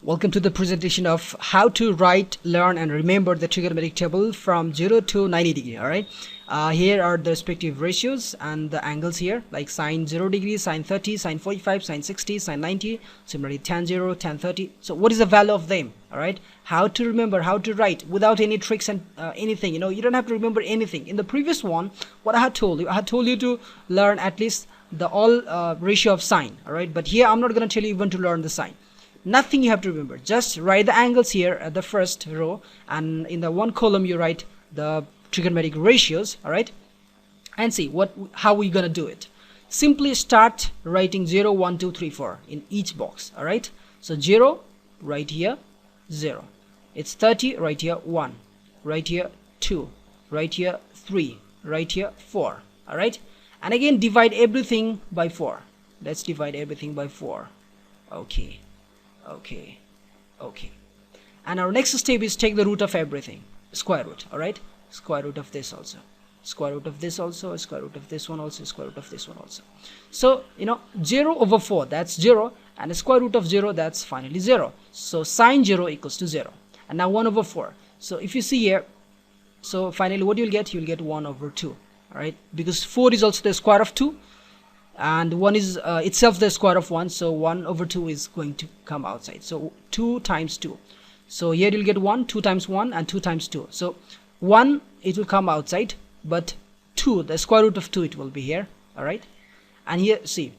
Welcome to the presentation of how to write, learn and remember the trigonometric table from 0 to 90 degree. Alright, here are the respective ratios and the angles here, like sine 0 degree, sine 30, sine 45, sine 60, sine 90, similarly tan 0, tan 30. So what is the value of them? Alright, how to remember, how to write without any tricks and anything. You don't have to remember anything. In the previous one, what I had told you to learn at least the all ratio of sine. Alright, but here I'm not going to tell you even to learn the sine. Nothing you have to remember. Just write the angles here at the first row, and in the one column you write the trigonometric ratios. All right, and see how we're gonna do it. Simply start writing 0, 1, 2, 3, 4 in each box. All right, so 0 right here, 0. It's 30 right here, 1 right here, 2 right here, 3 right here, 4. All right, and again divide everything by 4. Let's divide everything by 4. Okay, and our next step is take the root of everything, square root. All right, square root of this also, square root of this also, square root of this one also, square root of this one also. So 0 over 4, that's 0, and the square root of 0, that's finally 0. So sine 0 equals to 0, and now 1 over 4. So if you see here, so finally what you'll get 1 over 2. All right, because 4 is also the square of 2, and 1 is itself the square of 1, so 1 over 2 is going to come outside. So 2 times 2. So here you'll get 1, 2 times 1 and 2 times 2. So 1 it will come outside, but 2, the square root of 2, it will be here. All right, and here see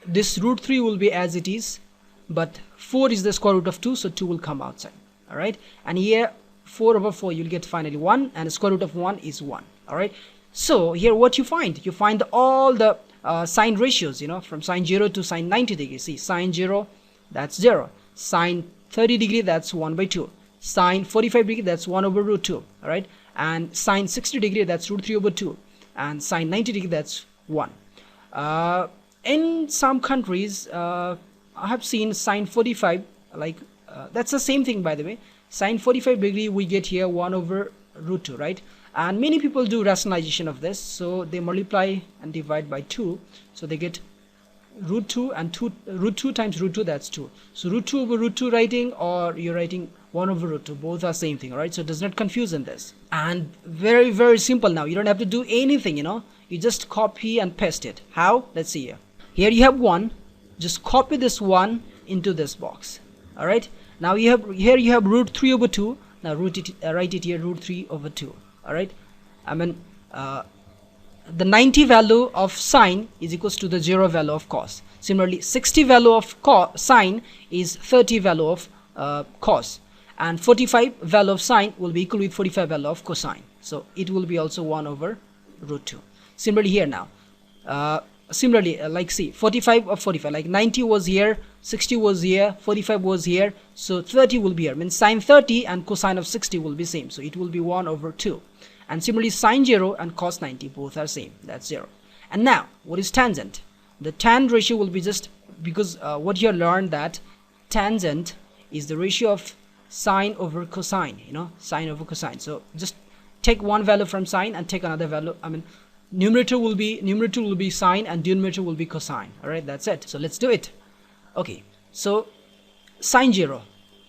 this root 3 will be as it is, but 4 is the square root of 2, so 2 will come outside. All right, and here 4 over 4 you'll get finally 1, and the square root of 1 is 1. All right, so here what you find all the sine ratios, from sine 0 to sine 90 degree. See, sine 0, that's 0. Sine 30 degree, that's 1 by 2. Sine 45 degree, that's 1 over root 2. All right, and sine 60 degree, that's root 3 over 2. And sine 90 degree, that's 1. In some countries, I have seen sine 45, like that's the same thing, by the way. Sine 45 degree, we get here 1 over root 2, right? And many people do rationalization of this, so they multiply and divide by 2, so they get root 2, and root 2 times root 2, that's 2. So root 2 over root 2 writing, or you're writing 1 over root 2, both are same thing. All right, so it does not confuse in this, and very, very simple. Now you don't have to do anything, you just copy and paste it. How? Let's see here you have 1, just copy this 1 into this box. All right, now you have root 3 over 2. Now write it here, root 3 over 2. All right, the 90 value of sine is equals to the 0 value of cos. Similarly, 60 value of sine is 30 value of cos, and 45 value of sine will be equal with 45 value of cosine, so it will be also 1 over root 2. Similarly here now, like see 45 of 45, like 90 was here, 60 was here, 45 was here, so 30 will be here. Means sine 30 and cosine of 60 will be same, so it will be 1 over 2. And similarly sine 0 and cos 90 both are same, that's 0. And now what is tangent? The tan ratio will be just because what you learned, that tangent is the ratio of sine over cosine, sine over cosine. So just take one value from sine and take another value. Numerator will be sine and denominator will be cosine. All right, that's it. So let's do it. Okay, so sine 0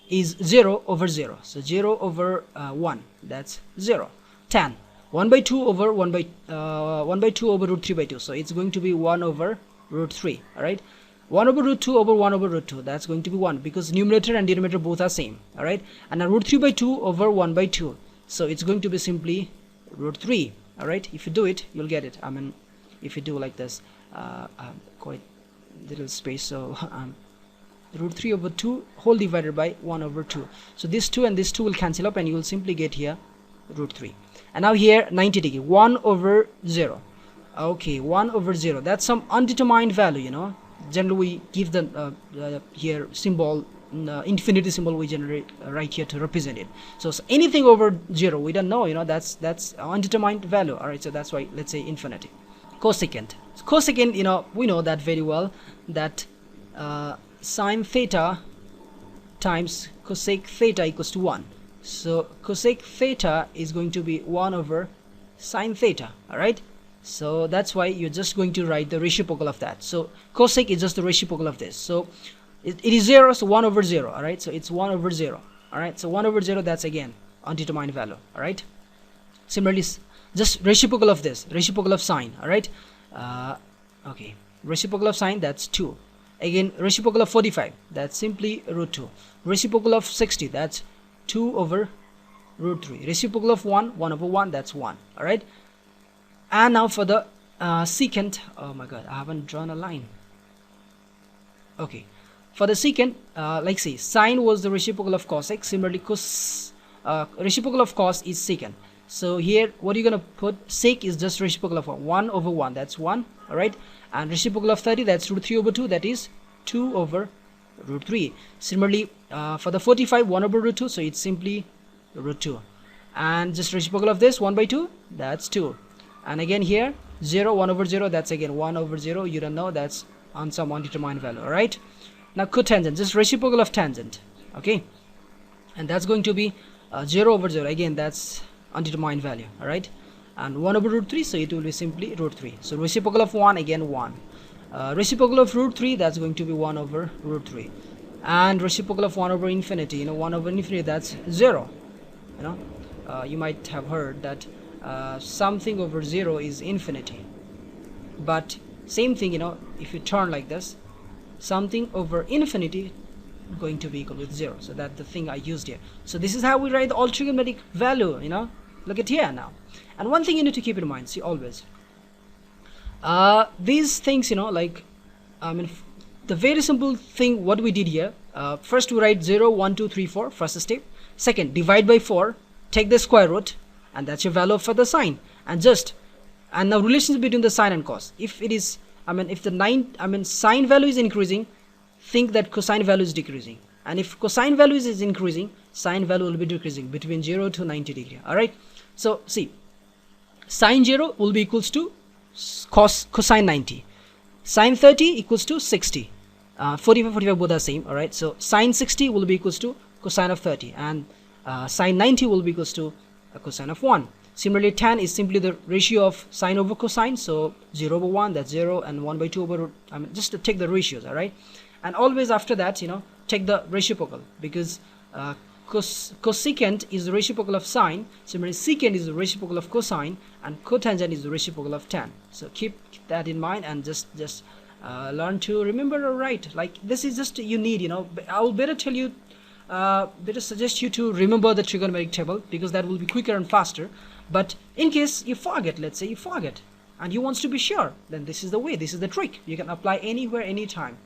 is 0 over 0, so 0 over 1, that's 0. Tan 1 by 2 over 1 by 2 over root 3 by 2, so it's going to be 1 over root 3. All right, 1 over root 2 over 1 over root 2, that's going to be 1, because numerator and denominator both are same. All right, and now root 3 by 2 over 1 by 2, so it's going to be simply root 3. All right, if you do it, you'll get it. If you do like this, quite little space, so root 3 over 2 whole divided by 1 over 2. So this 2 and this 2 will cancel up, and you will simply get here root 3. And now here 90 degree, 1 over 0. Okay, 1 over 0, that's some undetermined value. Generally we give the here symbol, infinity symbol we generate right here to represent it. So anything over 0 we don't know, that's undetermined value. All right, so that's why let's say infinity. Cosecant, we know that very well, that sine theta times cosec theta equals to 1. So cosec theta is going to be 1 over sine theta. All right, so that's why you're just going to write the reciprocal of that. So cosec is just the reciprocal of this. So it is 0, so 1 over 0. All right, so it's 1 over 0. All right, so 1 over 0, that's again undetermined value. All right, similarly, just reciprocal of this, reciprocal of sine. All right, okay, reciprocal of sine, that's 2. Again, reciprocal of 45, that's simply root 2. Reciprocal of 60, that's 2 over root 3. Reciprocal of 1, 1 over 1, that's 1. All right, and now for the secant, oh my god, I haven't drawn a line. Okay, for the secant, like say sine was the reciprocal of cos x. Similarly, reciprocal of cos is secant. So here, what are you gonna put? Sec is just reciprocal of 1 over 1. That's 1. All right, and reciprocal of 30, that's root 3 over 2. That is 2 over root 3. Similarly, for the 45, 1 over root 2. So it's simply root 2. And just reciprocal of this, 1 by 2. That's 2. And again here, 0, 1 over 0. That's again 1 over 0. You don't know. That's on some undetermined value. All right. Now cotangent, just reciprocal of tangent. Okay, and that's going to be 0 over 0. Again, that's undetermined value. All right, and 1 over root 3, so it will be simply root 3. So reciprocal of 1, again 1. Reciprocal of root 3, that's going to be 1 over root 3. And reciprocal of 1 over infinity, 1 over infinity, that's 0. You might have heard that something over 0 is infinity, but same thing, if you turn like this, something over infinity going to be equal with 0. So that's the thing I used here. So this is how we write the all trigonometric value. Look at here now. And one thing you need to keep in mind, see, always these things, like the very simple thing what we did here, first we write 0 1 2 3 4, first step. Second, divide by 4, take the square root, and that's your value for the sine. And now relations between the sine and cos. If it is, if the sine value is increasing, think that cosine value is decreasing. And if cosine value is increasing, sine value will be decreasing between 0 to 90 degree. All right. So see, sine 0 will be equals to cosine 90. Sine 30 equals to 60. 45, 45 both are same. All right. So sine 60 will be equals to cosine of 30, and sine 90 will be equals to cosine of 1. Similarly, tan is simply the ratio of sine over cosine. So 0 over 1, that's 0, and 1 by 2 over, just to take the ratios. All right. And always after that, take the reciprocal, because cosecant is the reciprocal of sine. Similarly, secant is the reciprocal of cosine, and cotangent is the reciprocal of tan. So keep that in mind, and just learn to remember or write. Like this is just you need. I will better tell you, better suggest you to remember the trigonometric table, because that will be quicker and faster. But in case you forget, let's say you forget, and you want to be sure, then this is the way. This is the trick. You can apply anywhere, anytime.